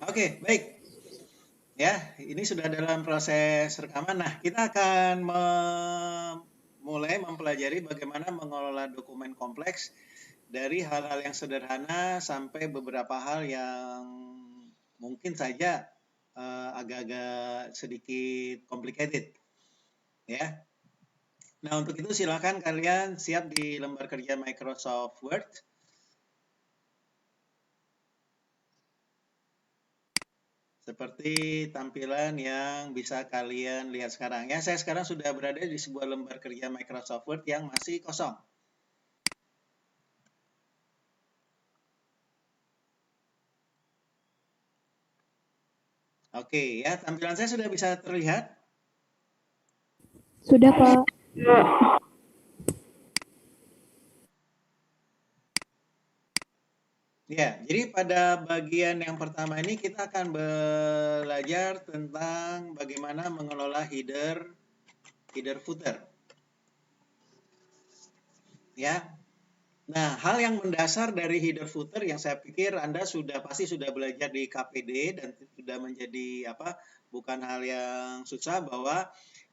Oke, baik. Ya, ini sudah dalam proses rekaman. Nah, kita akan mulai mempelajari bagaimana mengelola dokumen kompleks dari hal-hal yang sederhana sampai beberapa hal yang mungkin saja agak-agak sedikit complicated. Ya. Nah, untuk itu silakan kalian siap di lembar kerja Microsoft Word. Seperti tampilan yang bisa kalian lihat sekarang. Ya, saya sekarang sudah berada di sebuah lembar kerja Microsoft Word yang masih kosong. Oke, ya, tampilan saya sudah bisa terlihat. Sudah, Pak. Ya, jadi pada bagian yang pertama ini kita akan belajar tentang bagaimana mengelola header footer. Ya. Nah, hal yang mendasar dari header footer yang saya pikir Anda pasti sudah belajar di KPD dan sudah menjadi bukan hal yang susah bahwa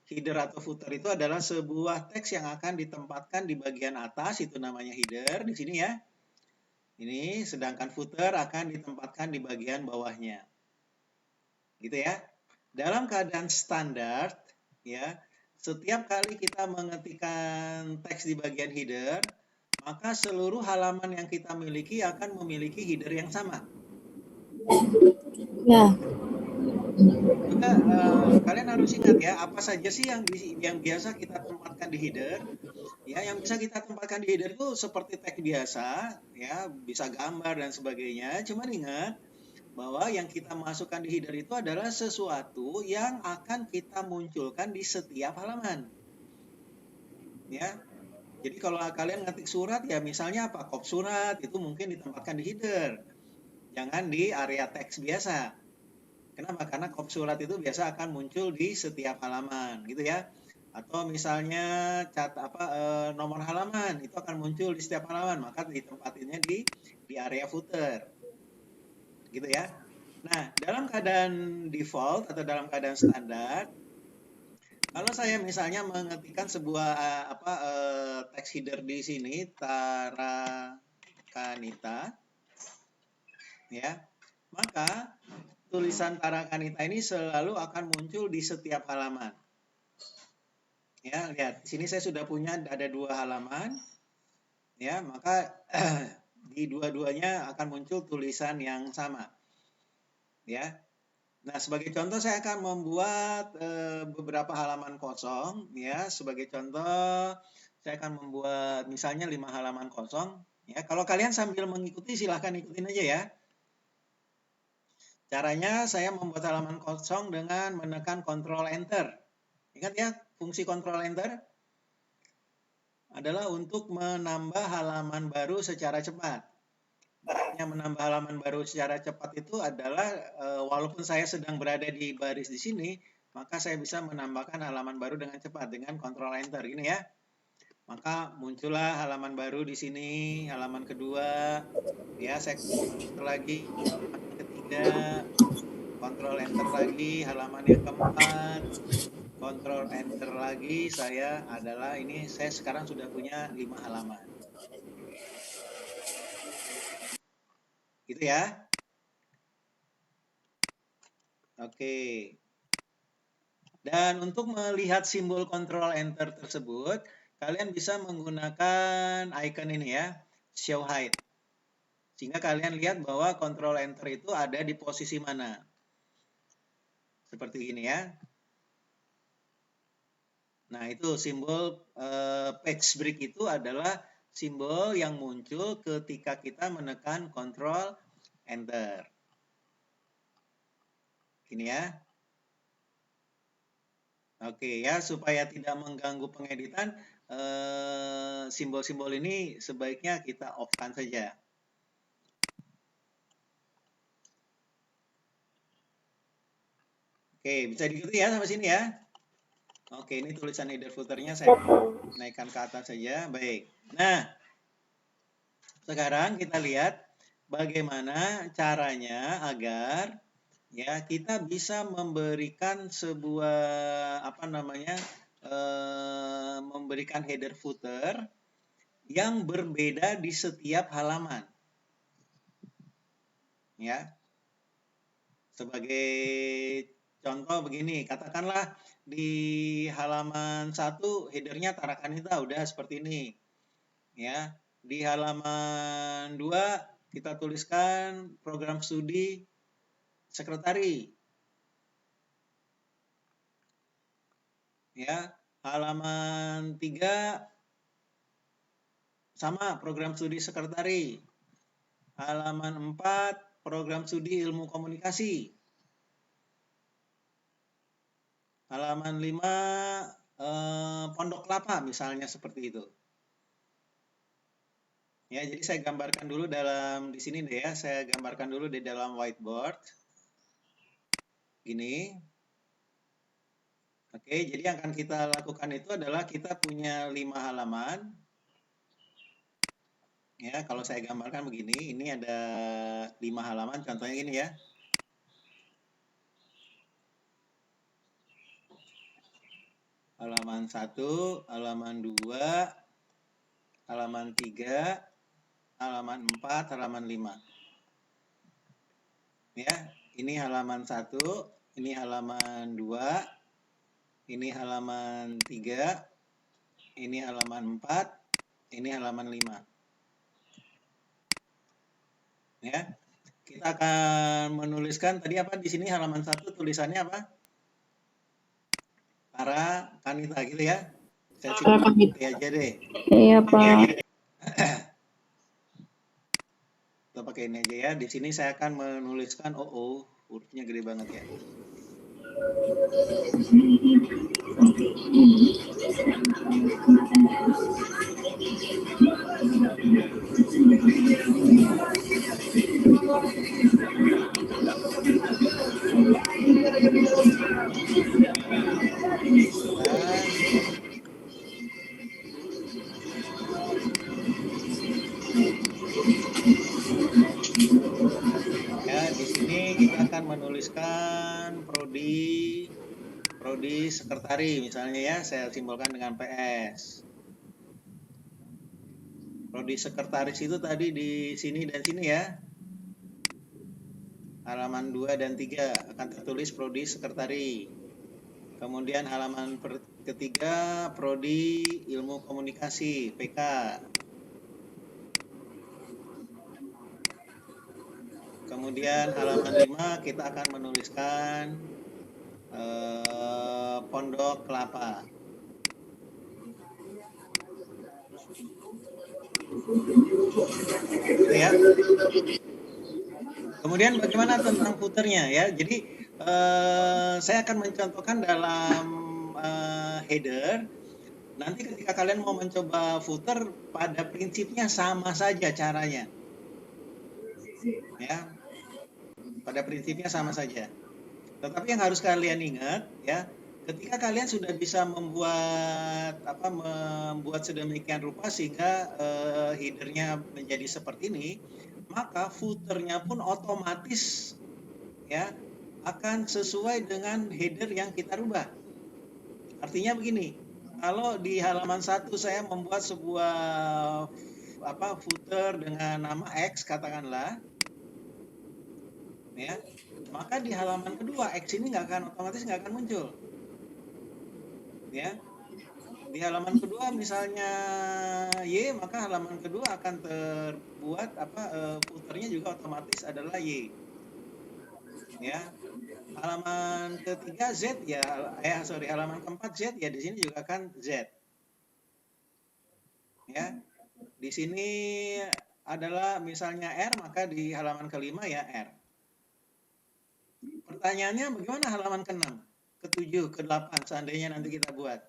header atau footer itu adalah sebuah teks yang akan ditempatkan di bagian atas, itu namanya header di sini ya. Ini sedangkan footer akan ditempatkan di bagian bawahnya. Gitu ya. Dalam keadaan standar ya, setiap kali kita mengetikkan teks di bagian header, maka seluruh halaman yang kita miliki akan memiliki header yang sama. Ya, Juga kalian harus ingat ya, apa saja sih yang biasa kita tempatkan di header? Ya, yang bisa kita tempatkan di header itu seperti teks biasa, ya, bisa gambar dan sebagainya. Cuman ingat bahwa yang kita masukkan di header itu adalah sesuatu yang akan kita munculkan di setiap halaman. Ya, jadi kalau kalian ngetik surat ya misalnya apa? Kop surat itu mungkin ditempatkan di header. Jangan di area teks biasa. Kenapa? Karena kop surat itu biasa akan muncul di setiap halaman, gitu ya. Atau misalnya nomor halaman itu akan muncul di setiap halaman, maka ditempatinnya di area footer. Gitu ya. Nah, dalam keadaan default atau dalam keadaan standar, kalau saya misalnya mengetikkan sebuah teks header di sini, Tara Kanita, ya, maka tulisan Tara Kanita ini selalu akan muncul di setiap halaman. Ya, lihat, di sini saya sudah punya ada 2 halaman, ya, maka di dua-duanya akan muncul tulisan yang sama, ya. Nah, sebagai contoh saya akan membuat beberapa halaman kosong, ya. Sebagai contoh, saya akan membuat misalnya 5 halaman kosong, ya. Kalau kalian sambil mengikuti silahkan ikutin aja ya. Caranya saya membuat halaman kosong dengan menekan Ctrl Enter. Ingat ya, fungsi Ctrl Enter adalah untuk menambah halaman baru secara cepat. Maksudnya menambah halaman baru secara cepat itu adalah walaupun saya sedang berada di baris di sini, maka saya bisa menambahkan halaman baru dengan cepat dengan Ctrl Enter ini ya. Maka muncullah halaman baru di sini, halaman kedua, ya saya lagi halaman ketiga, Ctrl Enter lagi, halaman yang keempat, Ctrl Enter lagi, saya sekarang sudah punya 5 halaman. Gitu ya. Oke. Dan untuk melihat simbol Ctrl Enter tersebut, kalian bisa menggunakan icon ini ya, Show Hide. Sehingga kalian lihat bahwa Ctrl Enter itu ada di posisi mana. Seperti ini ya. Nah, itu simbol page break itu adalah simbol yang muncul ketika kita menekan Ctrl Enter. Ini ya. Oke ya, supaya tidak mengganggu pengeditan, simbol-simbol ini sebaiknya kita off-kan saja. Oke, bisa diikuti ya sampai sini ya. Oke, ini tulisan header footernya saya naikkan ke atas saja. Baik. Nah, sekarang kita lihat bagaimana caranya agar ya kita bisa memberikan sebuah memberikan header footer yang berbeda di setiap halaman, ya. Sebagai contoh begini, katakanlah di halaman 1 headernya Tarakan Hita udah seperti ini, ya. Di halaman 2 kita tuliskan program studi sekretari, ya. Halaman 3 sama program studi sekretari. Halaman 4 program studi ilmu komunikasi. Halaman 5 Pondok Kelapa misalnya seperti itu. Ya, jadi saya gambarkan dulu di sini deh ya, saya gambarkan dulu di dalam whiteboard. Gini. Oke, jadi yang akan kita lakukan itu adalah kita punya 5 halaman. Ya, kalau saya gambarkan begini, ini ada 5 halaman, contohnya gini ya. Halaman 1, halaman 2, halaman 3, halaman 4, halaman 5. Ya, ini halaman 1, ini halaman 2, ini halaman 3, ini halaman 4, ini halaman 5. Ya. Kita akan menuliskan tadi apa di sini halaman 1 tulisannya apa? Para Kanita gitu ya. Saya simpan aja deh. Iya, Pak. Kita pakai ini aja ya. Di sini saya akan menuliskan hurufnya gede banget ya. Ya, di sini kita akan menuliskan prodi sekretari misalnya ya, saya simbolkan dengan PS. Prodi sekretaris itu tadi di sini dan sini ya. Halaman 2 dan 3 akan tertulis prodi sekretari. Kemudian halaman ketiga prodi ilmu komunikasi PK. Kemudian halaman 5 kita akan menuliskan Pondok Kelapa. Gitu ya. Kemudian bagaimana tentang footernya ya? Jadi saya akan mencontohkan dalam header. Nanti ketika kalian mau mencoba footer, pada prinsipnya sama saja caranya. Ya. Pada prinsipnya sama saja. Tetapi yang harus kalian ingat ya, ketika kalian sudah bisa membuat sedemikian rupa sehingga headernya menjadi seperti ini, maka footernya pun otomatis ya akan sesuai dengan header yang kita rubah. Artinya begini, kalau di halaman 1 saya membuat sebuah footer dengan nama X katakanlah, ya, maka di halaman kedua X ini otomatis nggak akan muncul. Ya, di halaman kedua misalnya Y, maka halaman kedua akan terbuat footernya juga otomatis adalah Y. Ya, halaman ketiga Z ya, halaman keempat Z ya, di sini juga kan Z. Ya, di sini adalah misalnya R, maka di halaman kelima ya R. Pertanyaannya bagaimana halaman ke-6, ke-7, ke-8 seandainya nanti kita buat.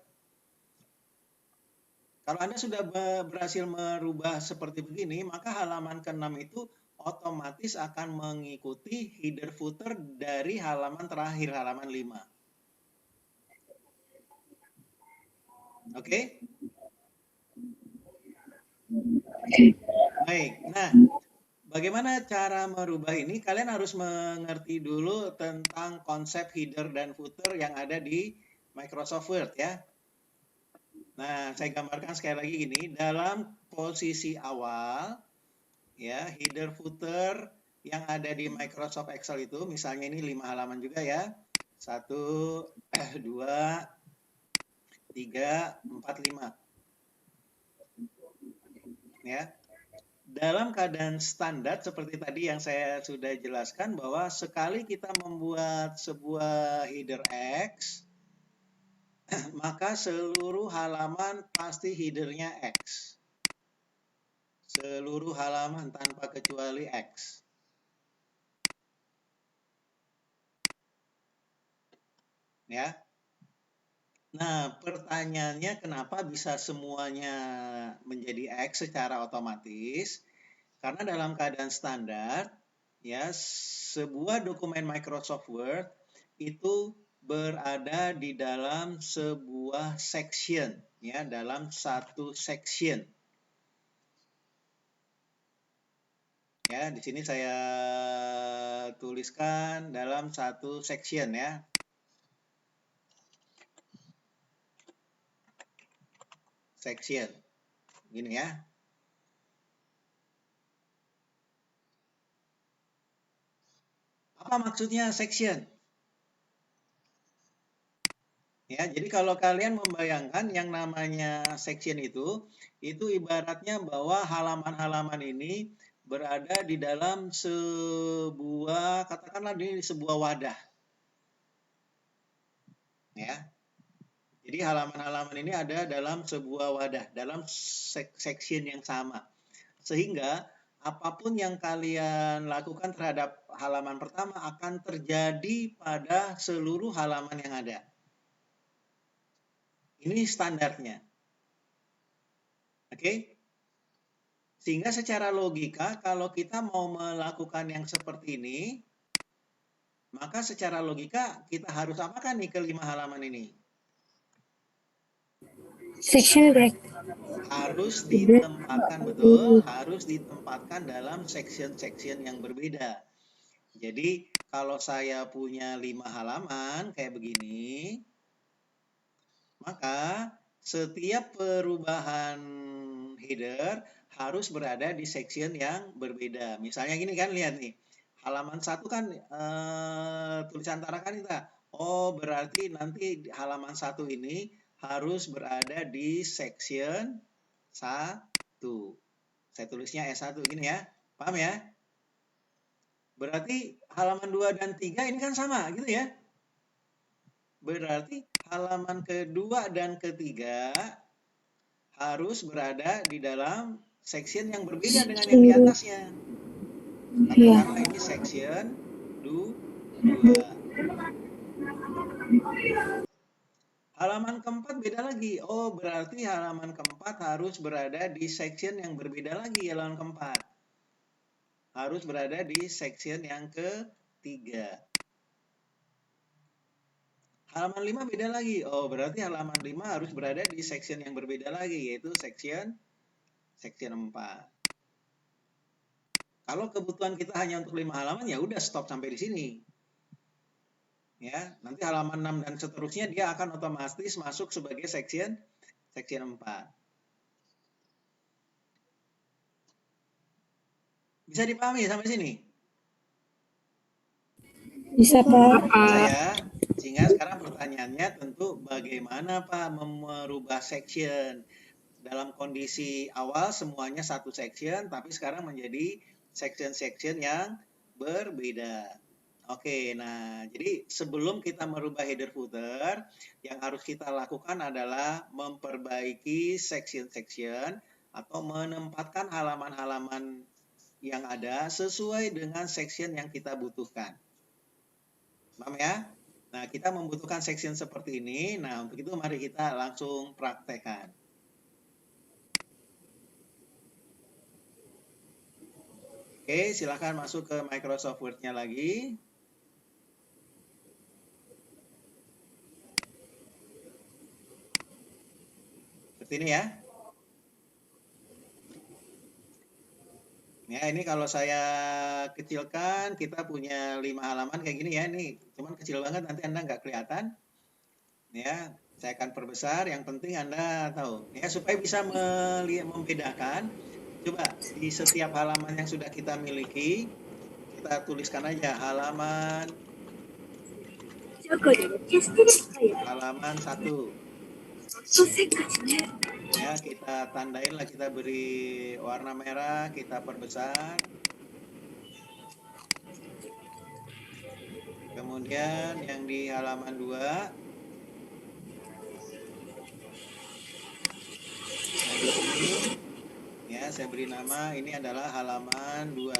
Kalau Anda sudah berhasil merubah seperti begini, maka halaman ke-6 itu otomatis akan mengikuti header footer dari halaman terakhir, halaman 5. Oke? Baik. Nah, Bagaimana cara merubah ini? Kalian harus mengerti dulu tentang konsep header dan footer yang ada di Microsoft Word ya. Nah, saya gambarkan sekali lagi gini, dalam posisi awal ya, header footer yang ada di Microsoft Excel itu, misalnya ini 5 halaman juga ya. 1, 2, 3, 4, 5. Ya. Dalam keadaan standar seperti tadi yang saya sudah jelaskan bahwa sekali kita membuat sebuah header X, maka seluruh halaman pasti headernya X. Seluruh halaman tanpa kecuali X. Ya. Nah, pertanyaannya kenapa bisa semuanya menjadi X secara otomatis? Karena dalam keadaan standar, ya, sebuah dokumen Microsoft Word itu berada di dalam sebuah section, ya, dalam satu section. Ya, di sini saya tuliskan dalam satu section ya. Section. Gini ya. Apa maksudnya section? Ya, jadi kalau kalian membayangkan yang namanya section itu ibaratnya bahwa halaman-halaman ini berada di dalam sebuah, katakanlah di sebuah wadah. Ya. Jadi halaman-halaman ini ada dalam sebuah wadah, dalam section yang sama. Sehingga apapun yang kalian lakukan terhadap halaman pertama akan terjadi pada seluruh halaman yang ada. Ini standarnya. Oke? Sehingga secara logika kalau kita mau melakukan yang seperti ini, maka secara logika kita harus apakan nih ke 5 halaman ini? Section break. Harus ditempatkan, betul, harus ditempatkan dalam section-section yang berbeda. Jadi kalau saya punya 5 halaman kayak begini, maka setiap perubahan header harus berada di section yang berbeda. Misalnya gini kan, lihat nih. Halaman 1 kan tulisan tarakan kita. Oh, berarti nanti halaman 1 ini harus berada di section 1. Saya tulisnya S1 gini ya. Paham ya? Berarti halaman 2 dan 3 ini kan sama gitu ya. Berarti halaman kedua dan ketiga harus berada di dalam section yang berbeda dengan yang di atasnya. Katakanlah ini section 2. Halaman keempat beda lagi. Oh, berarti halaman keempat harus berada di section yang berbeda lagi, halaman keempat. Harus berada di section yang ketiga. Halaman 5 beda lagi. Oh, berarti halaman 5 harus berada di section yang berbeda lagi, yaitu section 4. Kalau kebutuhan kita hanya untuk 5 halaman, ya udah stop sampai di sini. Ya, nanti halaman 6 dan seterusnya dia akan otomatis masuk sebagai section 4. Bisa dipahami sampai sini? Bisa, Pak. Saya, sehingga sekarang pertanyaannya tentu bagaimana Pak merubah section? Dalam kondisi awal semuanya satu section, tapi sekarang menjadi section-section yang berbeda. Oke, nah jadi sebelum kita merubah header footer, yang harus kita lakukan adalah memperbaiki section-section atau menempatkan halaman-halaman yang ada sesuai dengan section yang kita butuhkan. Paham ya? Nah, kita membutuhkan section seperti ini. Nah, untuk itu mari kita langsung praktekkan. Oke, silahkan masuk ke Microsoft Word-nya lagi. Seperti ini ya. Ya, ini kalau saya kecilkan, kita punya 5 halaman kayak gini ya. Ini cuman kecil banget, nanti Anda nggak kelihatan. Ya, saya akan perbesar. Yang penting Anda tahu. Ya, supaya bisa membedakan. Coba di setiap halaman yang sudah kita miliki, kita tuliskan aja halaman 1. Ya, kita tandain lah, kita beri warna merah, kita perbesar. Kemudian yang di halaman 2, nah di sini ya saya beri nama, ini adalah halaman 2.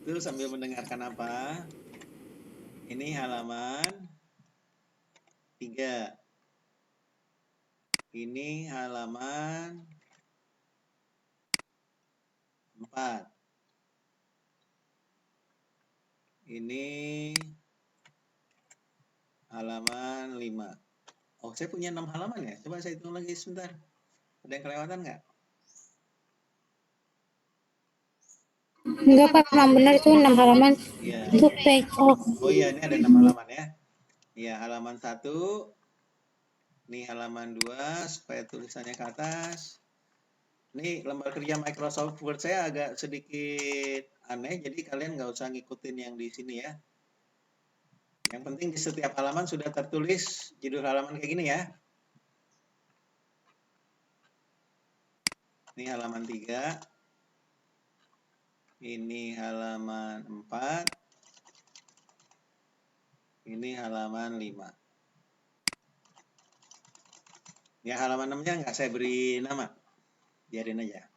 Itu sambil mendengarkan apa? Ini halaman 3. Ini halaman 4. Ini halaman 5. Oh, saya punya 6 halaman ya? Coba saya hitung lagi sebentar. Ada yang kelewatan nggak? Enggak Pak, memang benar itu 6 halaman. Iya. Itu page off. Oh iya, ini ada 6 halaman ya. Iya, halaman 1. Ini halaman 2, supaya tulisannya ke atas. Ini lembar kerja Microsoft Word saya agak sedikit aneh, jadi kalian nggak usah ngikutin yang di sini ya. Yang penting di setiap halaman sudah tertulis judul halaman kayak gini ya. Ini halaman 3. Ini halaman 4. Ini halaman 5. Ya, halaman 6-nya nggak saya beri nama. Biarin aja.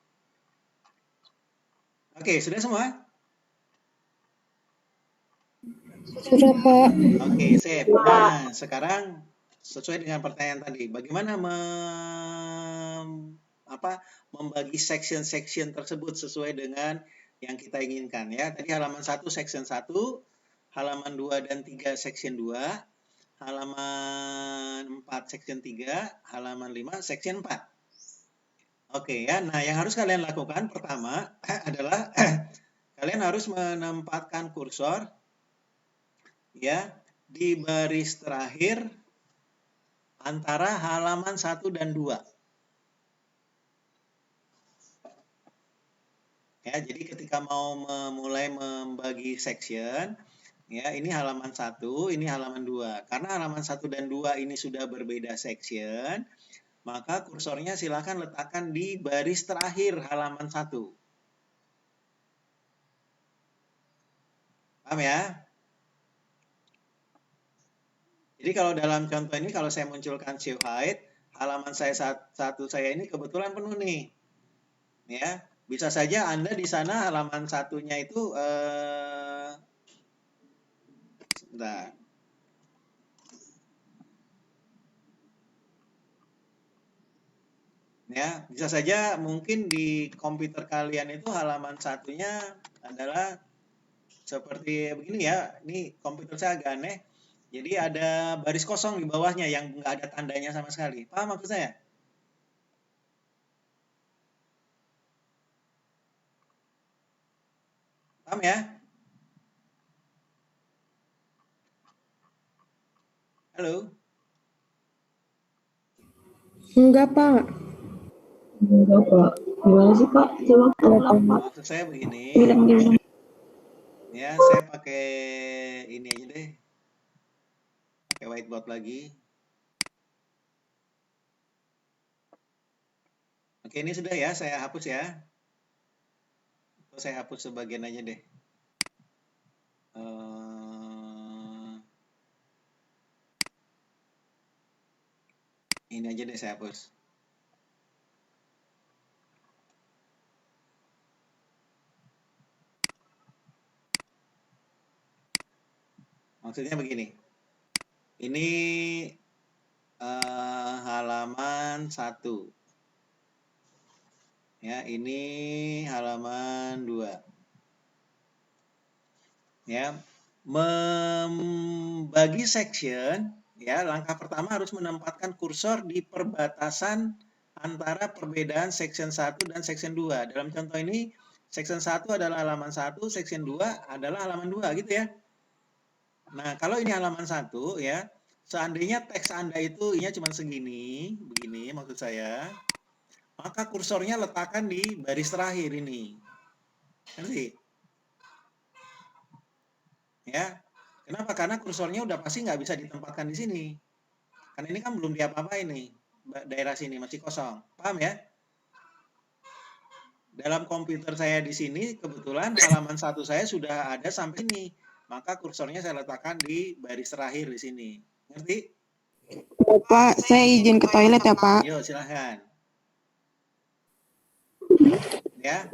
Oke, sudah semua? Sudah Pak. Oke, sip. Nah, sekarang sesuai dengan pertanyaan tadi, bagaimana membagi section-section tersebut sesuai dengan yang kita inginkan ya. Tadi halaman 1 section 1, halaman 2 dan 3 section 2, halaman 4 section 3, halaman 5 section 4. Oke ya. Nah, yang harus kalian lakukan pertama adalah kalian harus menempatkan kursor ya di baris terakhir antara halaman 1 dan 2. Ya, jadi ketika mau memulai membagi section, ya ini halaman 1, ini halaman 2. Karena halaman 1 dan 2 ini sudah berbeda section, maka kursornya silakan letakkan di baris terakhir halaman 1. Paham ya? Jadi kalau dalam contoh ini, kalau saya munculkan show height, halaman saya satu saya ini kebetulan penuh nih. Ya, bisa saja Anda di sana halaman satunya itu sebentar. Ya, bisa saja mungkin di komputer kalian itu halaman satunya adalah seperti begini ya. Ini komputer saya agak aneh. Jadi ada baris kosong di bawahnya yang nggak ada tandanya sama sekali. Paham maksud saya? Paham ya? Halo? Enggak Pak. Enggak, Pak. Gimana sih, Pak? Coba ulang, Pak. Maksud saya begini. Bilang. Ya, saya pakai ini aja deh. Pakai whiteboard lagi. Oke, ini sudah ya, saya hapus ya. Atau saya hapus sebagian aja deh. Ini aja deh saya hapus. Maksudnya begini. Ini halaman 1. Ya, ini halaman 2. Ya. membagi section, ya, langkah pertama harus menempatkan kursor di perbatasan antara perbedaan section 1 dan section 2. Dalam contoh ini, section 1 adalah halaman 1, section 2 adalah halaman 2, gitu ya. Nah, kalau ini halaman 1, ya, seandainya teks Anda itu ininya cuma segini, begini maksud saya, maka kursornya letakkan di baris terakhir ini. Ngerti? Ya. Kenapa? Karena kursornya udah pasti nggak bisa ditempatkan di sini. Karena ini kan belum diapa-apain nih. Daerah sini masih kosong. Paham ya? Dalam komputer saya di sini, kebetulan halaman 1 saya sudah ada sampai ini. Maka kursornya saya letakkan di baris terakhir di sini. Ngerti? Oh, Pak, saya izin ke toilet ya, Pak. Yo, silahkan. Ya,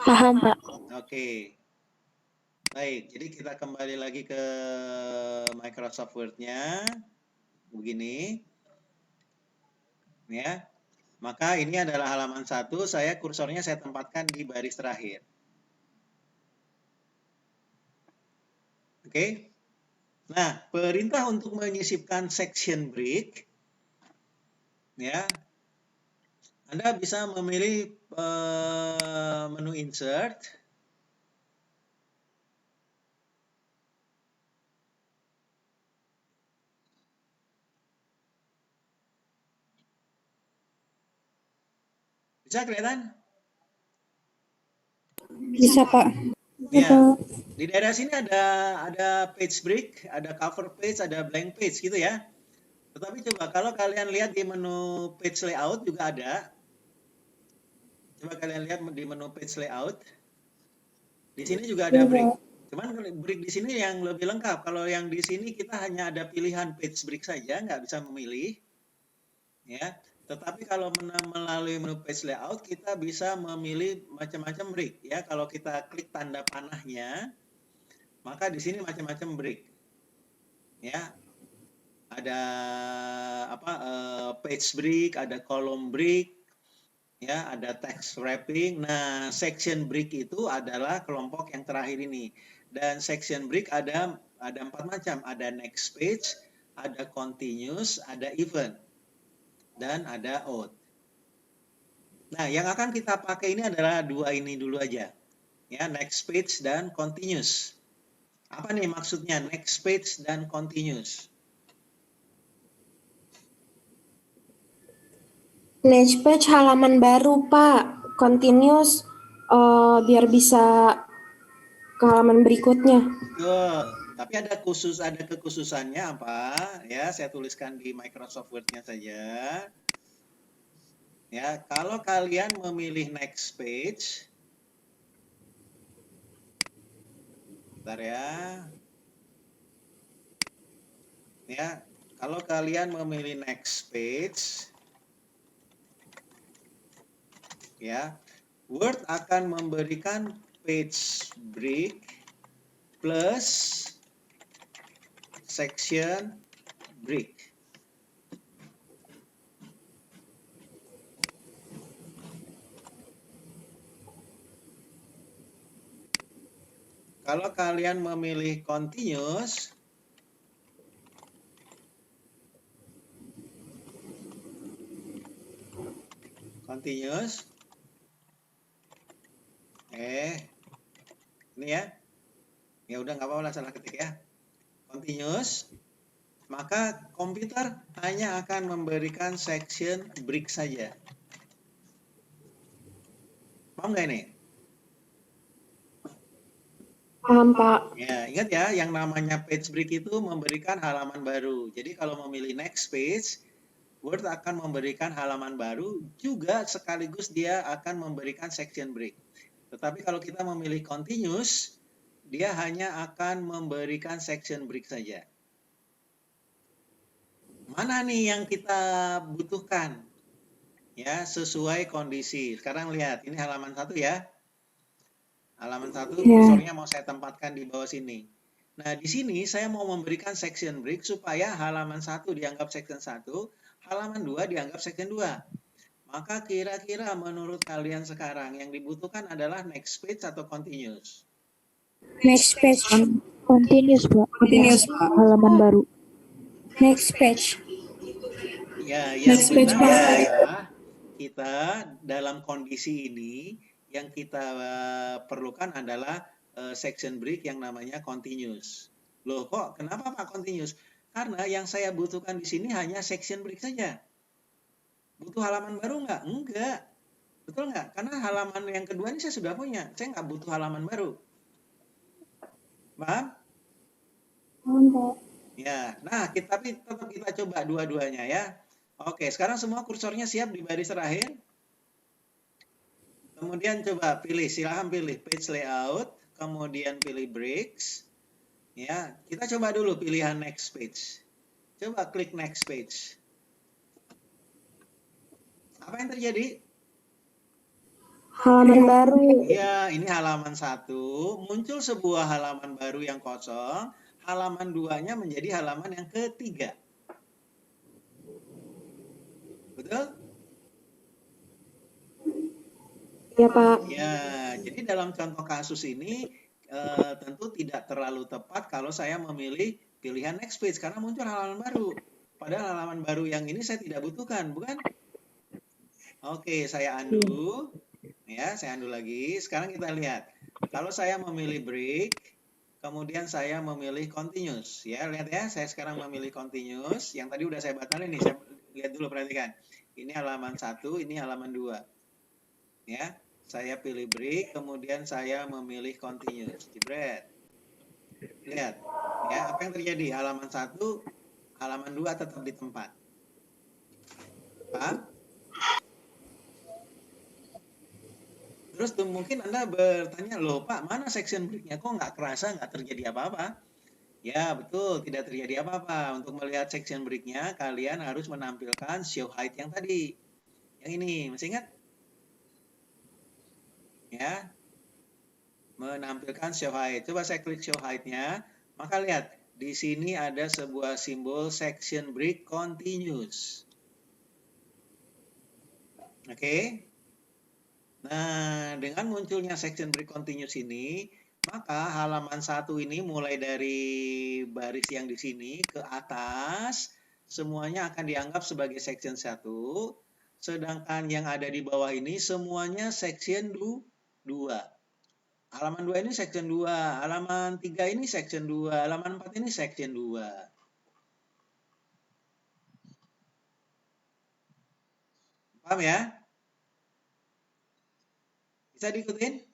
Paham, Pak. oke. Baik, jadi kita kembali lagi ke Microsoft Word-nya. Begini. Ya. Maka ini adalah halaman 1, kursornya saya tempatkan di baris terakhir. Oke. Nah, perintah untuk menyisipkan section break, ya, Anda bisa memilih menu insert, bisa kelihatan? Bisa, Pak. Ya, di daerah sini ada page break, ada cover page, ada blank page gitu ya. Tetapi coba kalau kalian lihat di menu page layout juga ada. Coba kalian lihat di menu page layout. Di sini juga ada break. Cuman break di sini yang lebih lengkap. Kalau yang di sini kita hanya ada pilihan page break saja, nggak bisa memilih. Ya. Tetapi kalau melalui menu page layout kita bisa memilih macam-macam break. Ya, kalau kita klik tanda panahnya, maka di sini macam-macam break. Ya, ada page break, ada column break, ya, ada text wrapping. Nah, section break itu adalah kelompok yang terakhir ini. Dan section break ada 4 macam, ada next page, ada continuous, ada event, dan ada out. Nah, yang akan kita pakai ini adalah dua ini dulu aja. Ya, next page dan continuous. Apa nih maksudnya next page dan continuous? Next page halaman baru, Pak. Continuous biar bisa ke halaman berikutnya. Betul. Tapi ada kekhususannya apa? Ya, saya tuliskan di Microsoft Word-nya saja. Ya, kalau kalian memilih next page, bentar ya. Ya, kalau kalian memilih next page, ya, Word akan memberikan page break plus section break. Kalau kalian memilih continuous, ini ya udah nggak apa-apa, salah ketik ya. Continuous, maka komputer hanya akan memberikan section break saja. Paham nggak ini? Paham, Pak. Ya, ingat ya, yang namanya page break itu memberikan halaman baru. Jadi kalau memilih next page, Word akan memberikan halaman baru, juga sekaligus dia akan memberikan section break. Tetapi kalau kita memilih continuous, dia hanya akan memberikan section break saja. Mana nih yang kita butuhkan? Ya, sesuai kondisi. Sekarang lihat, ini halaman 1 ya. Halaman 1, kursornya mau saya tempatkan di bawah sini. Nah, di sini saya mau memberikan section break supaya halaman 1 dianggap section 1, halaman 2 dianggap section 2. Maka kira-kira menurut kalian sekarang yang dibutuhkan adalah next page atau continuous? Next page. Continuous, Pak. Continuous, Pak. Halaman baru. Next page. Ya, yang Next page, benar Pak. adalah kita dalam kondisi ini yang kita perlukan adalah section break yang namanya continuous. Loh, kok kenapa Pak continuous? Karena yang saya butuhkan di sini hanya section break saja. Butuh halaman baru nggak? Enggak. Betul nggak? Karena halaman yang kedua ini saya sudah punya. Saya nggak butuh halaman baru. Paham? Ya, nah tapi tetap kita coba dua-duanya ya. Oke, sekarang semua kursornya siap di baris terakhir. Kemudian coba pilih, silahkan pilih page layout, kemudian pilih breaks. Ya, kita coba dulu pilihan next page. Coba klik next page. Apa yang terjadi? Halaman baru. Ya, ini halaman 1. Muncul sebuah halaman baru yang kosong. Halaman 2-nya menjadi halaman yang ketiga. Betul? Ya, Pak. Ya, jadi dalam contoh kasus ini tentu tidak terlalu tepat kalau saya memilih pilihan next page karena muncul halaman baru. Padahal halaman baru yang ini saya tidak butuhkan, bukan? Oke, saya undo. Ya, saya undo lagi. Sekarang kita lihat. Kalau saya memilih break, kemudian saya memilih continuous. Ya, lihat ya, saya sekarang memilih continuous. Yang tadi udah saya batalin nih, saya lihat dulu, perhatikan. Ini halaman 1, ini halaman 2. Ya, saya pilih break, kemudian saya memilih continuous. Jebret. Lihat, ya, apa yang terjadi? Halaman 1, halaman 2 tetap di tempat. Paham? Terus mungkin Anda bertanya, loh Pak, mana section break-nya? Kok nggak kerasa, nggak terjadi apa-apa? Ya, betul, tidak terjadi apa-apa. Untuk melihat section break-nya, kalian harus menampilkan show height yang tadi. Yang ini, masih ingat? Ya, menampilkan show height. Coba saya klik show height-nya, maka lihat, di sini ada sebuah simbol section break continuous. Oke. Nah, dengan munculnya section break continuous ini, maka halaman 1 ini mulai dari baris yang di sini ke atas, semuanya akan dianggap sebagai section 1, sedangkan yang ada di bawah ini semuanya section 2. Halaman 2 ini section 2, halaman 3 ini section 2, halaman 4 ini section 2. Paham ya? Bisa diikutin?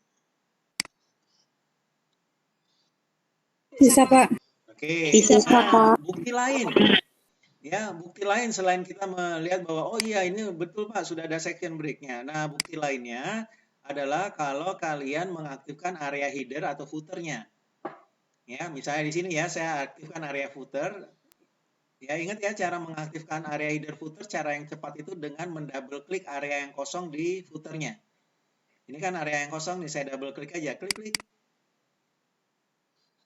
Bisa, Pak. Oke. Bisa, Nah, Pak. bukti lain. Ya, bukti lain selain kita melihat bahwa oh iya ini betul Pak sudah ada section break-nya. Nah, bukti lainnya adalah kalau kalian mengaktifkan area header atau footer-nya. Ya, misalnya di sini ya saya aktifkan area footer. Ya, ingat ya cara mengaktifkan area header footer cara yang cepat itu dengan mendouble klik area yang kosong di footer-nya. Ini kan area yang kosong nih, saya double klik aja, klik-klik.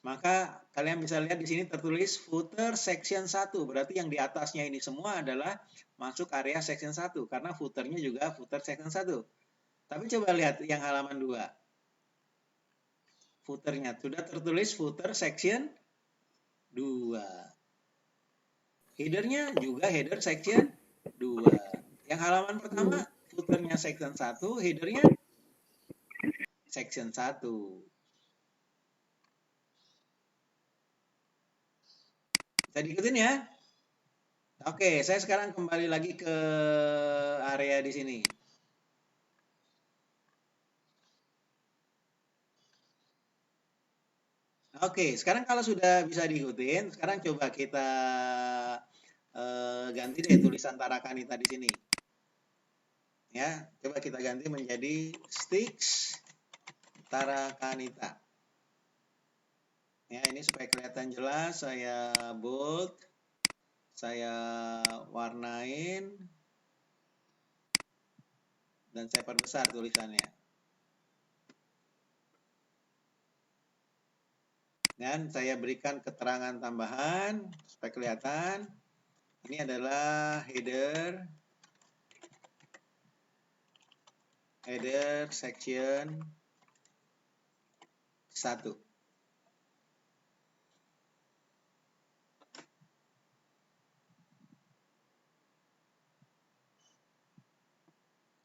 Maka kalian bisa lihat di sini tertulis footer section 1. Berarti yang di atasnya ini semua adalah masuk area section 1 karena footernya juga footer section 1. Tapi coba lihat yang halaman 2. Footernya sudah tertulis footer section 2. Headernya juga header section 2. Yang halaman pertama footernya section 1, headernya section 1. Bisa diikutin ya? Oke, saya sekarang kembali lagi ke area di sini. Oke, sekarang kalau sudah bisa diikutin, sekarang coba kita ganti deh tulisan Tarakanita di sini. Ya, coba kita ganti menjadi Sticks Tarakanita. Ya, ini supaya kelihatan jelas, saya bold, saya warnain, dan saya perbesar tulisannya. Dan saya berikan keterangan tambahan supaya kelihatan. Ini adalah header section 1.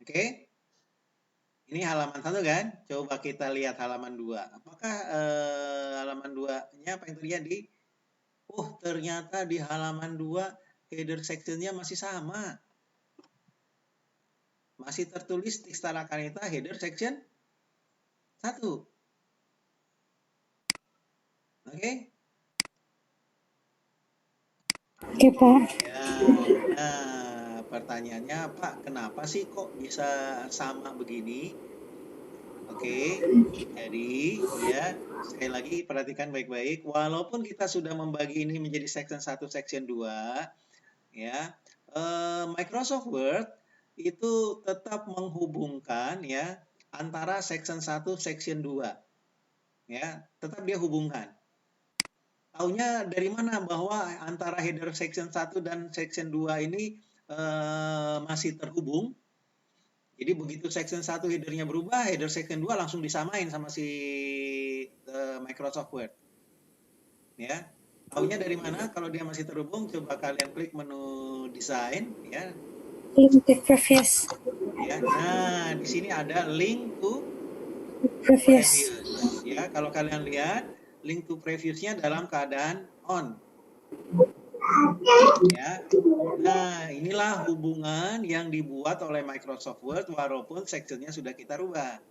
Oke. Ini halaman 1 kan? Coba kita lihat halaman 2. Apakah halaman 2-nya apa yang terjadi? Oh, ternyata di halaman 2 header section-nya masih sama. Masih tertulis Tikstara Kanita header section 1. Oke? Oke, Pak. Ya, nah pertanyaannya Pak, kenapa sih kok bisa sama begini? Oke, jadi ya sekali lagi perhatikan baik-baik. Walaupun kita sudah membagi ini menjadi section 1, section 2, ya Microsoft Word itu tetap menghubungkan ya antara section 1, section 2. Ya, tetap dia hubungkan. Taunya dari mana bahwa antara header section 1 dan section 2 ini masih terhubung? Jadi begitu section 1 headernya berubah, header section 2 langsung disamain sama si Microsoft Word. Ya. Taunya dari mana? Kalau dia masih terhubung, coba kalian klik menu desain ya. Link to previous. Ya. Nah, di sini ada link to Previous. previous. Ya, kalau kalian lihat link to previous-nya dalam keadaan on. Ya. Nah, inilah hubungan yang dibuat oleh Microsoft Word walaupun section-nya sudah kita rubah.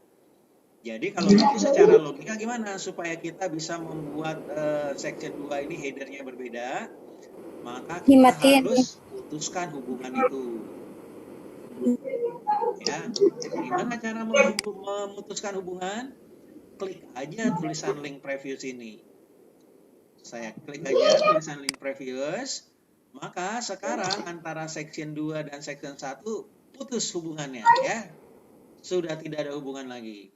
Jadi kalau itu secara logika gimana supaya kita bisa membuat section 2 ini headernya berbeda, maka kita Dimatiin. harus putuskan hubungan itu. Ya, gimana cara memutuskan hubungan? Klik aja tulisan link previous ini. Saya klik aja tulisan link previous, maka sekarang antara section 2 dan section 1 putus hubungannya ya. Sudah tidak ada hubungan lagi.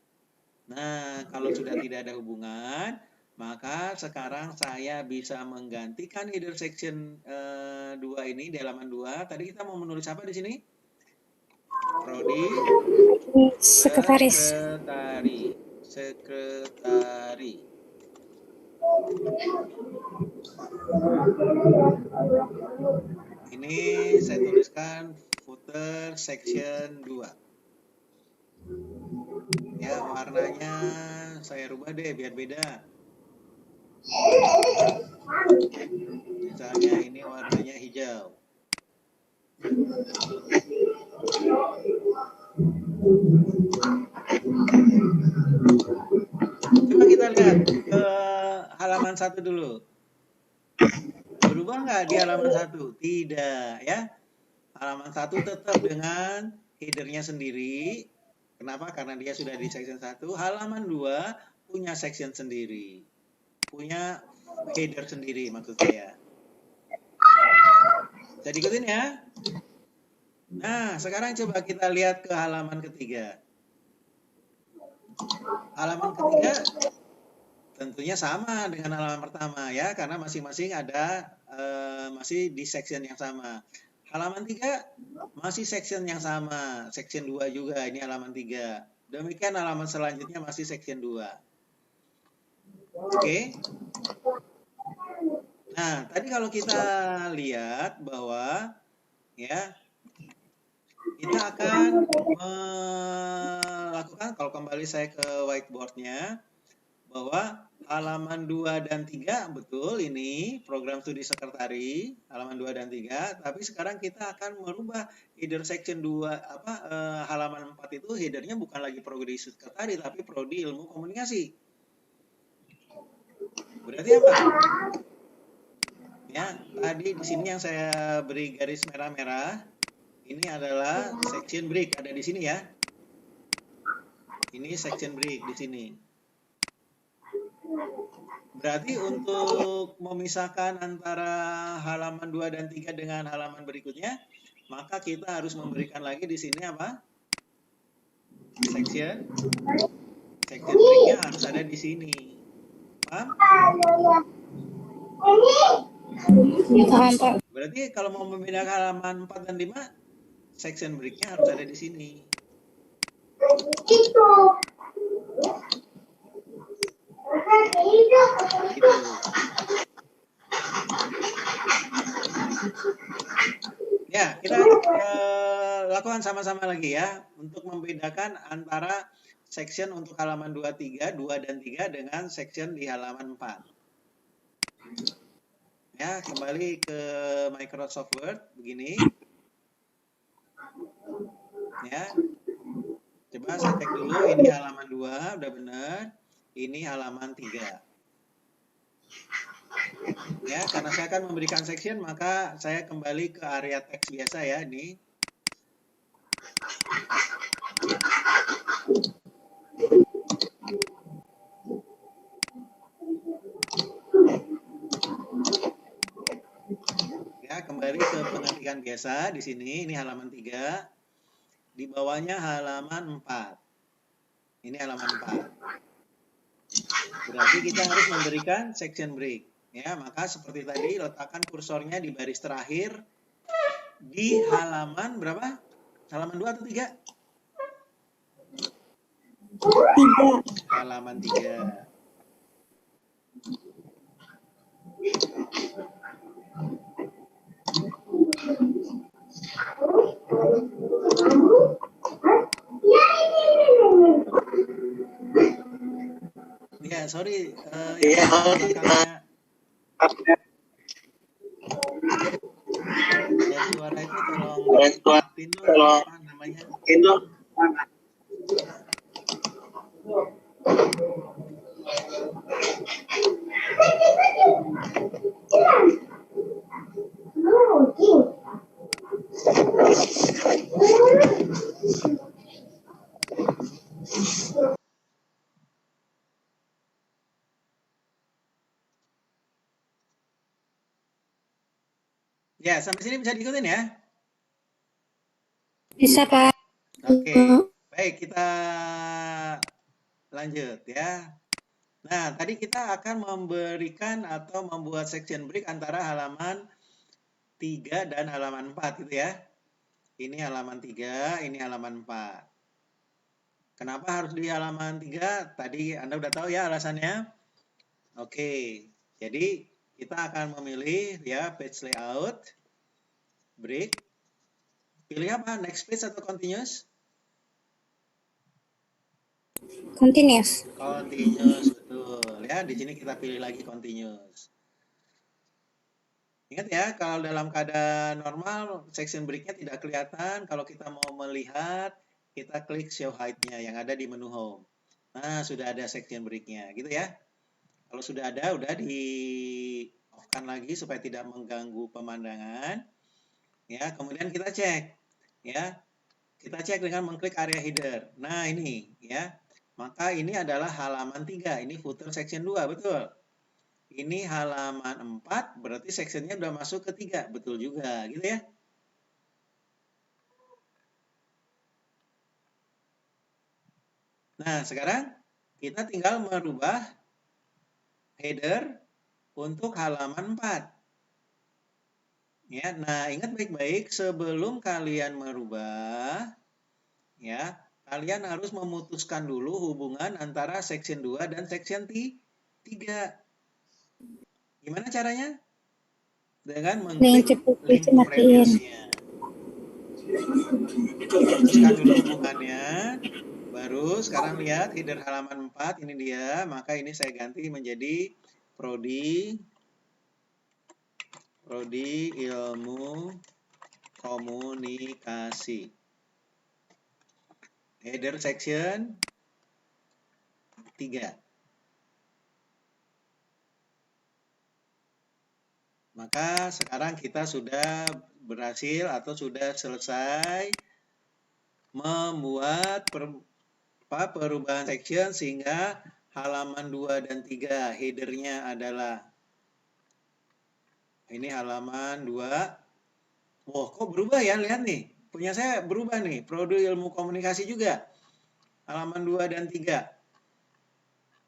Nah, kalau sudah tidak ada hubungan, maka sekarang saya bisa menggantikan header section 2 ini di halaman 2. Tadi kita mau menulis apa di sini? Prodi Sekretaris. Sekretari. Ini saya tuliskan footer section 2. Ya, warnanya saya rubah deh biar beda. Misalnya ini warnanya hijau. Coba kita lihat ke halaman 1 dulu. Berubah nggak di halaman 1? Tidak, ya. Halaman 1 tetap dengan headernya sendiri. Kenapa? Karena dia sudah di section 1. Halaman 2 punya section sendiri. Punya header sendiri maksud saya. Bisa diikutin ya? Nah, sekarang coba kita lihat ke halaman ketiga. Halaman ketiga tentunya sama dengan halaman pertama ya, karena masing-masing ada masih di section yang sama. Halaman 3 masih section yang sama, section 2 juga, ini halaman 3. Demikian halaman selanjutnya masih section 2. Oke. Nah, tadi kalau kita lihat bahwa ya kita akan melakukan, kalau kembali saya ke whiteboard-nya, bahwa halaman 2 dan 3 betul ini program studi sekretari halaman 2 dan 3, tapi sekarang kita akan merubah header section 2 halaman 4 itu headernya bukan lagi prodi sekretari tapi prodi ilmu komunikasi. Berarti apa? Ya, tadi di sini yang saya beri garis merah-merah ini adalah section break, ada di sini ya. Ini section break di sini. Berarti untuk memisahkan antara halaman 2 dan 3 dengan halaman berikutnya, maka kita harus memberikan lagi di sini apa? Section break-nya harus ada di sini. Paham? Paham, Pak. Berarti kalau mau memindahkan halaman 4 dan 5, section break-nya harus ada di sini. Gitu. Ya, kita lakukan lakukan sama-sama lagi ya untuk membedakan antara section untuk halaman 23, 2 dan 3 dengan section di halaman 4. Ya, kembali ke Microsoft Word begini. Ya. Coba saya cek dulu, ini halaman 2 udah benar. Ini halaman 3. Ya, karena saya akan memberikan section, maka saya kembali ke area teks biasa ya, ini. Ya, kembali ke pengetikan biasa di sini, ini halaman 3. Di bawahnya halaman 4. Ini halaman 4. Berarti kita harus memberikan section break. Ya, maka seperti tadi letakkan kursornya di baris terakhir di halaman berapa? Halaman 2 atau 3? 3. Halaman 3. Ya, sorry. Yang belakangnya ada suara itu tolong maafin dong, apa namanya? Ya, sampai sini bisa diikutin ya? Bisa, Pak. Oke, baik, kita lanjut ya. Nah, tadi kita akan memberikan atau membuat section break antara halaman 3 dan halaman 4 gitu ya. Ini halaman 3, ini halaman 4. Kenapa harus di halaman 3? Tadi Anda udah tahu ya alasannya? Oke, jadi kita akan memilih ya page layout, break. Pilih apa? Next page atau continuous? Continuous. Continuous, betul. Ya, di sini kita pilih lagi continuous. Ingat ya, kalau dalam keadaan normal, section break-nya tidak kelihatan. Kalau kita mau melihat, kita klik show height-nya yang ada di menu home. Nah, sudah ada section break-nya, gitu ya. Kalau sudah ada, udah di-off-kan lagi supaya tidak mengganggu pemandangan. Ya, kemudian kita cek. Ya, kita cek dengan mengklik area header. Nah, ini ya. Maka ini adalah halaman 3. Ini footer section 2, betul. Ini halaman 4, berarti sectionnya udah masuk ke 3. Betul juga, gitu ya. Nah, sekarang kita tinggal merubah header untuk halaman 4. Ya, nah ingat baik-baik sebelum kalian merubah, ya, kalian harus memutuskan dulu hubungan antara section 2 dan section 3. Gimana caranya? Dengan mengklik link previousnya. Putuskan dulu hubungannya. Baru sekarang lihat header halaman 4, ini dia. Maka ini saya ganti menjadi Prodi Ilmu Komunikasi. Header section 3. Maka sekarang kita sudah berhasil atau sudah selesai membuat perubahan section sehingga halaman 2 dan 3 headernya adalah ini halaman 2. Wah, kok berubah ya? Lihat nih. Punya saya berubah nih. Prodi Ilmu Komunikasi juga. Halaman 2 dan 3.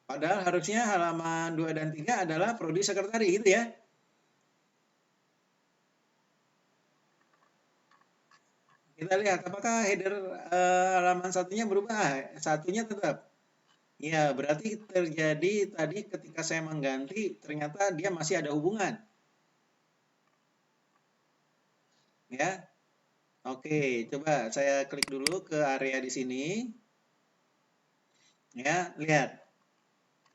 Padahal harusnya halaman 2 dan 3 adalah Prodi Sekretari gitu ya. Kita lihat apakah header halaman satunya berubah. Satunya tetap. Ya, berarti terjadi tadi ketika saya mengganti ternyata dia masih ada hubungan. Ya. Oke, coba saya klik dulu ke area di sini. Ya, lihat.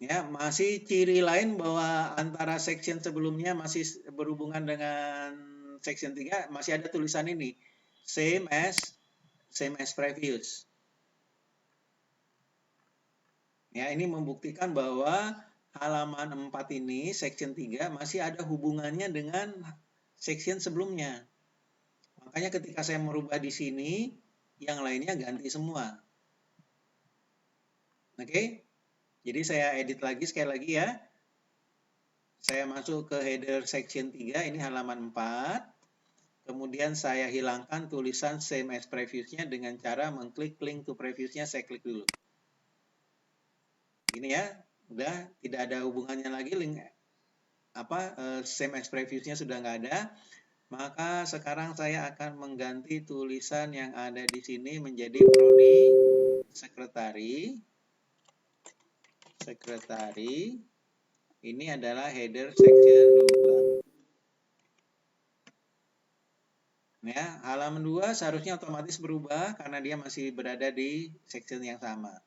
Ya, masih ciri lain bahwa antara section sebelumnya masih berhubungan dengan section 3, masih ada tulisan ini. Same as previous. Ya, ini membuktikan bahwa halaman 4 ini, section 3, masih ada hubungannya dengan section sebelumnya. Makanya ketika saya merubah di sini, yang lainnya ganti semua. Oke? Jadi saya edit lagi sekali lagi ya. Saya masuk ke header section 3, ini halaman 4. Kemudian saya hilangkan tulisan same as previous-nya dengan cara mengklik link to previous-nya, saya klik dulu. Gini ya, udah tidak ada hubungannya lagi, link same as previous-nya sudah nggak ada. Maka sekarang saya akan mengganti tulisan yang ada di sini menjadi prodi sekretari. Ini adalah header section 2. Ya, halaman 2 seharusnya otomatis berubah karena dia masih berada di section yang sama.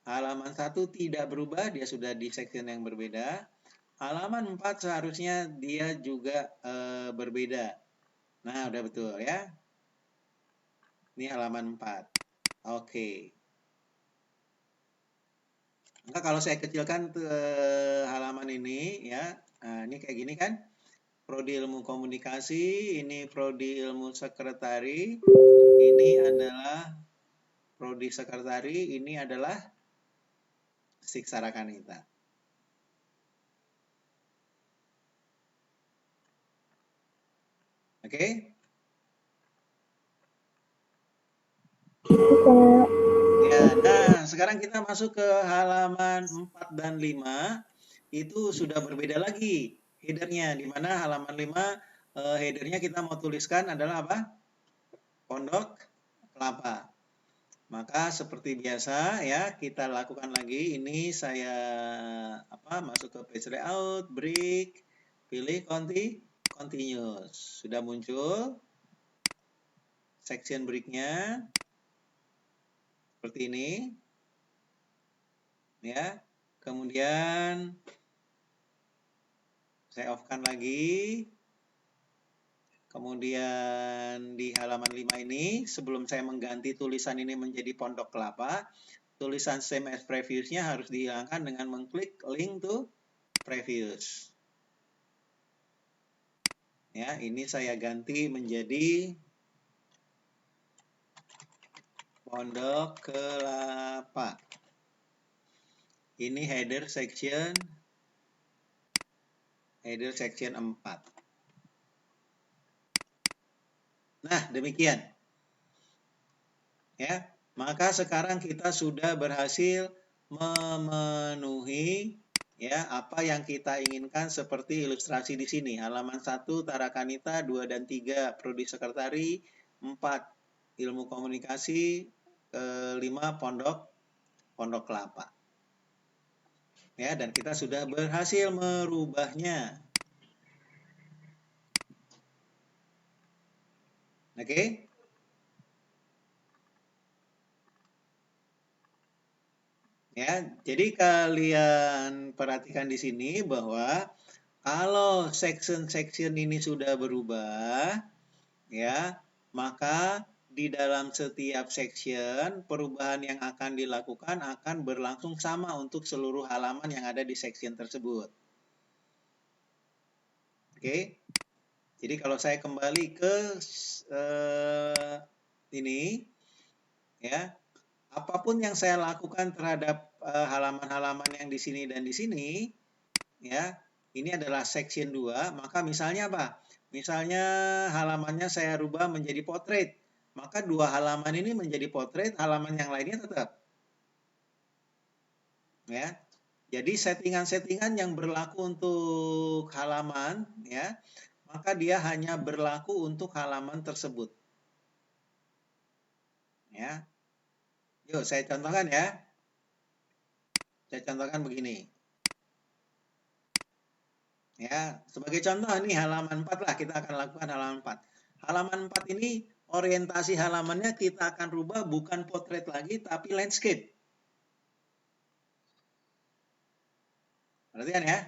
Halaman 1 tidak berubah, dia sudah di section yang berbeda. Halaman 4 seharusnya dia juga berbeda. Nah, udah betul ya. Ini halaman 4. Oke. Nah, kalau saya kecilkan halaman ini ya, nah, ini kayak gini kan. Prodi ilmu komunikasi, ini prodi ilmu sekretari, ini adalah prodi sekretari, ini adalah Siksara Kanita. Oke? Ya, nah sekarang kita masuk ke halaman 4 dan 5. Itu sudah berbeda lagi headernya, di mana halaman 5 headernya kita mau tuliskan adalah apa? Pondok Kelapa. Maka seperti biasa ya, kita lakukan lagi. Ini saya masuk ke page layout, break, pilih continuous. Sudah muncul section breaknya seperti ini. Ya. Kemudian saya off-kan lagi. Kemudian di halaman 5 ini, sebelum saya mengganti tulisan ini menjadi Pondok Kelapa, tulisan same as previous-nya harus dihilangkan dengan mengklik link to previous. Ya, ini saya ganti menjadi Pondok Kelapa. Ini header section 4. Nah, demikian. Ya, maka sekarang kita sudah berhasil memenuhi ya apa yang kita inginkan seperti ilustrasi di sini. Halaman 1 Tarakanita, 2 dan 3 prodi sekretari, 4 ilmu komunikasi, 5 Pondok Kelapa. Ya, dan kita sudah berhasil merubahnya. Oke? Ya, jadi kalian perhatikan di sini bahwa kalau section-section ini sudah berubah, ya, maka di dalam setiap section perubahan yang akan dilakukan akan berlangsung sama untuk seluruh halaman yang ada di section tersebut. Oke, jadi kalau saya kembali ke ini, ya, apapun yang saya lakukan terhadap halaman-halaman yang di sini dan di sini, ya, ini adalah section 2, maka misalnya apa? Misalnya halamannya saya rubah menjadi portrait, maka 2 halaman ini menjadi portrait, halaman yang lainnya tetap. Ya. Jadi settingan-settingan yang berlaku untuk halaman, ya, maka dia hanya berlaku untuk halaman tersebut. Ya. Yuk, saya contohkan ya. Saya contohkan begini. Ya, sebagai contoh nih halaman 4 lah, kita akan lakukan halaman 4. Halaman 4 ini orientasi halamannya kita akan rubah bukan portrait lagi, tapi landscape. Perhatikan ya.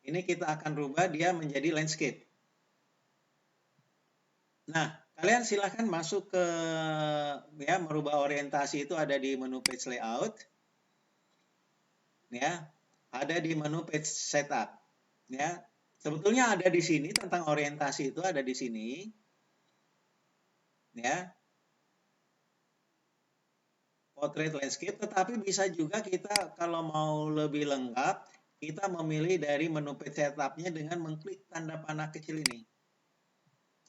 Ini kita akan rubah dia menjadi landscape. Nah, kalian silahkan masuk ke ya merubah orientasi itu ada di menu page layout. Ya, ada di menu page setup. Ya, sebetulnya ada di sini tentang orientasi itu ada di sini. Ya. Portrait landscape, tetapi bisa juga kita kalau mau lebih lengkap, kita memilih dari menu page setup-nya dengan mengklik tanda panah kecil ini.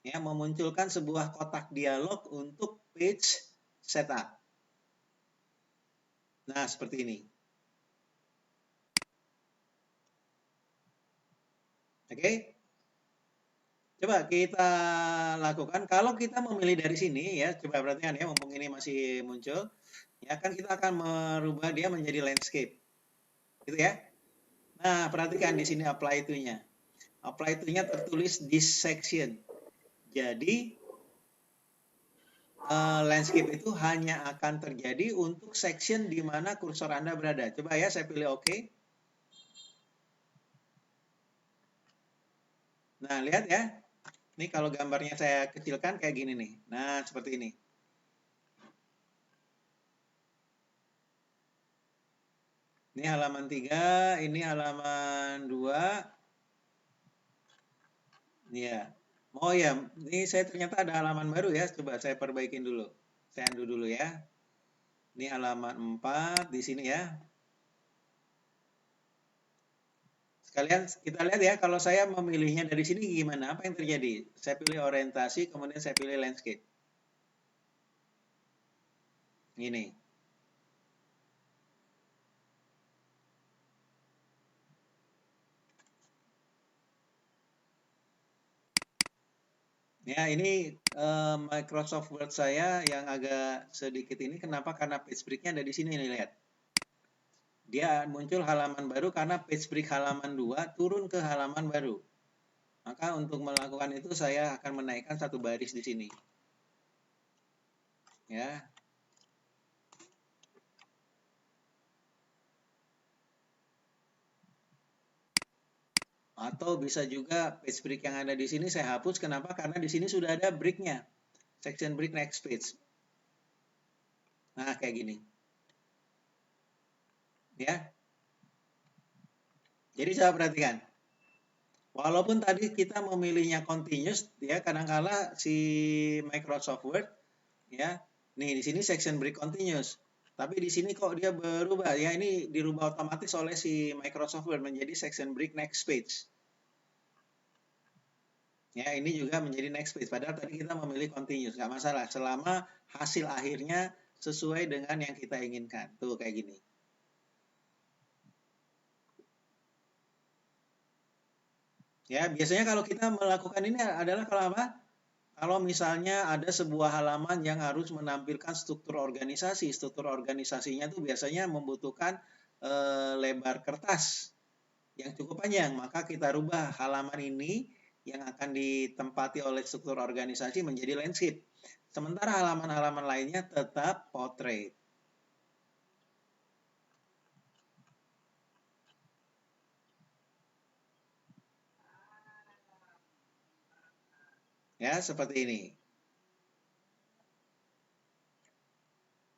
Ya, memunculkan sebuah kotak dialog untuk page setup. Nah, seperti ini. Oke. Coba kita lakukan. Kalau kita memilih dari sini ya, coba perhatikan ya, mumpung ini masih muncul, ya kan kita akan merubah dia menjadi landscape. Gitu ya. Nah, perhatikan di sini apply to-nya. Apply to-nya tertulis this section. Jadi, landscape itu hanya akan terjadi untuk section di mana kursor Anda berada. Coba ya, saya pilih OK. Nah, lihat ya. Ini kalau gambarnya saya kecilkan kayak gini nih. Nah, seperti ini. Ini halaman 3, ini halaman 2. Ya. Oh ya, ini saya ternyata ada halaman baru ya. Coba saya perbaikin dulu. Saya undo dulu ya. Ini halaman 4 di sini ya. Sekalian kita lihat ya, kalau saya memilihnya dari sini gimana? Apa yang terjadi? Saya pilih orientasi, kemudian saya pilih landscape. Ini. Ya, ini Microsoft Word saya yang agak sedikit ini. Kenapa? Karena page break-nya ada di sini nih, lihat. Dia muncul halaman baru karena page break halaman 2 turun ke halaman baru. Maka untuk melakukan itu saya akan menaikkan satu baris di sini. Ya. Atau bisa juga page break yang ada di sini saya hapus. Kenapa? Karena di sini sudah ada break-nya. Section break next page. Nah, kayak gini. Ya. Jadi coba perhatikan. Walaupun tadi kita memilihnya continuous, ya kadang-kala si Microsoft Word, ya, nih di sini section break continuous. Tapi di sini kok dia berubah, ya ini dirubah otomatis oleh si Microsoft Word menjadi section break next page. Ya, ini juga menjadi next page. Padahal tadi kita memilih continuous, nggak masalah. Selama hasil akhirnya sesuai dengan yang kita inginkan. Tuh, kayak gini. Ya, biasanya kalau kita melakukan ini adalah kalau apa? Kalau misalnya ada sebuah halaman yang harus menampilkan struktur organisasi. Struktur organisasinya itu biasanya membutuhkan lebar kertas yang cukup panjang. Maka kita rubah halaman ini yang akan ditempati oleh struktur organisasi menjadi landscape. Sementara halaman-halaman lainnya tetap portrait. Ya, seperti ini.